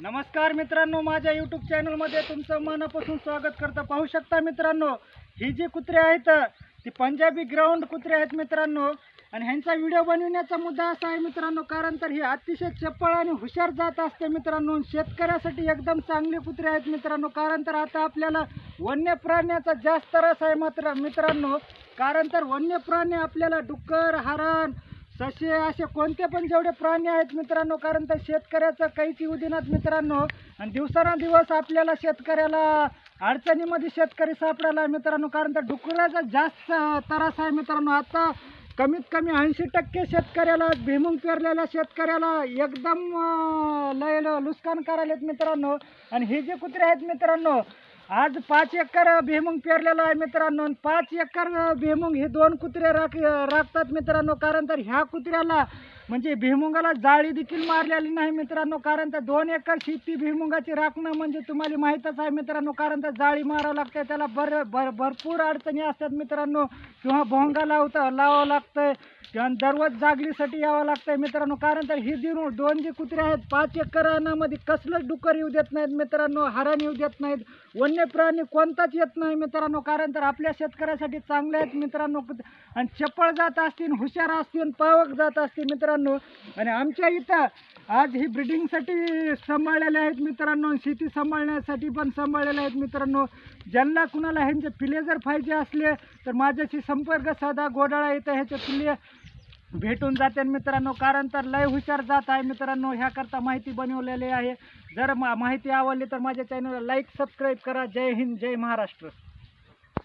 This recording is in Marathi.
नमस्कार मित्रांनो, माझ्या यूट्यूब चॅनलमध्ये तुमचं मनापासून स्वागत करतो। पाहू शकता मित्रांनो, ही जी कुत्रे आहेत ती पंजाबी ग्राउंड कुत्रे आहेत मित्रांनो। आणि ह्यांचा व्हिडिओ बनविण्याचा मुद्दा असा आहे मित्रांनो, कारण तर ही अतिशय चपळ आणि हुशार जात असते मित्रांनो। शेतकऱ्यासाठी एकदम चांगले कुत्रे आहेत मित्रांनो, कारण तर आता आपल्याला वन्य प्राण्याचा जास्त रस आहे मित्रांनो। कारण तर वन्य प्राणी आपल्याला डुक्कर, हरण, ससे असे कोणते पण जेवढे प्राणी आहेत मित्रांनो, कारण तर शेतकऱ्याचं काहीच येऊ देणार मित्रांनो। आणि दिवसांदिवस आपल्याला शेतकऱ्याला अडचणीमध्ये शेतकरी सापडायला मित्रांनो, कारण तर डुकराचा जास्त त्रास आहे मित्रांनो। आता कमीत कमी 80% शेतकऱ्याला, भुईमूग पेरलेल्या शेतकऱ्याला एकदम लय नुकसान करायलेत मित्रांनो। आणि हे जे कुत्रे आहेत मित्रांनो, आज 5 एकर भुईमूग पेरलेला आहे मित्रांनो। 5 एकर भुईमूग हे 2 कुत्रे राखतात मित्रांनो। कारण तर ह्या कुत्र्याला म्हणजे भुईमुगाला जाळी देखील मारलेली नाही मित्रांनो। कारण तर 2 एकर शेती भुईमुगाची राखणं म्हणजे तुम्हाला माहीतच आहे मित्रांनो। कारण तर जाळी मारावं लागते, त्याला भरपूर अडचणी असतात मित्रांनो। किंवा भोंगा लावावं लागतंय, किंवा दररोज जागलीसाठी यावं लागतंय मित्रांनो। कारण तर ही 2 जे कुत्रे आहेत 5 एकर रानामध्ये कसलंच डुक्कर येऊ देत नाहीत मित्रांनो, हरण येऊ देत नाहीत, वन्य प्राणी कोणताच येत नाही मित्रांनो। कारण तर आपल्या शेतकऱ्यासाठी चांगले आहेत मित्रांनो। आणि चपळ जात असतील, हुशार असतील, पावक जात असतील मित्रांनो। आणि आमच्या इथं आज ही ब्रिडिंगसाठी सांभाळलेले आहेत मित्रांनो, शेती सांभाळण्यासाठी पण सांभाळलेले आहेत मित्रांनो। ज्यांना कुणाला ह्यांचे पिल्ले जर पाहिजे असले तर माझ्याशी संपर्क साधा। घोडाळा इथं ह्याचे पिल्ले भेटून जाते मित्रांनो। कारण तर लय हुशार जात आहे मित्रांनो, ह्याकरता माहिती बनवलेली आहे। जर माहिती आवडली तर माझ्या चॅनलला लाईक, सबस्क्राईब करा। जय हिंद, जय महाराष्ट्र।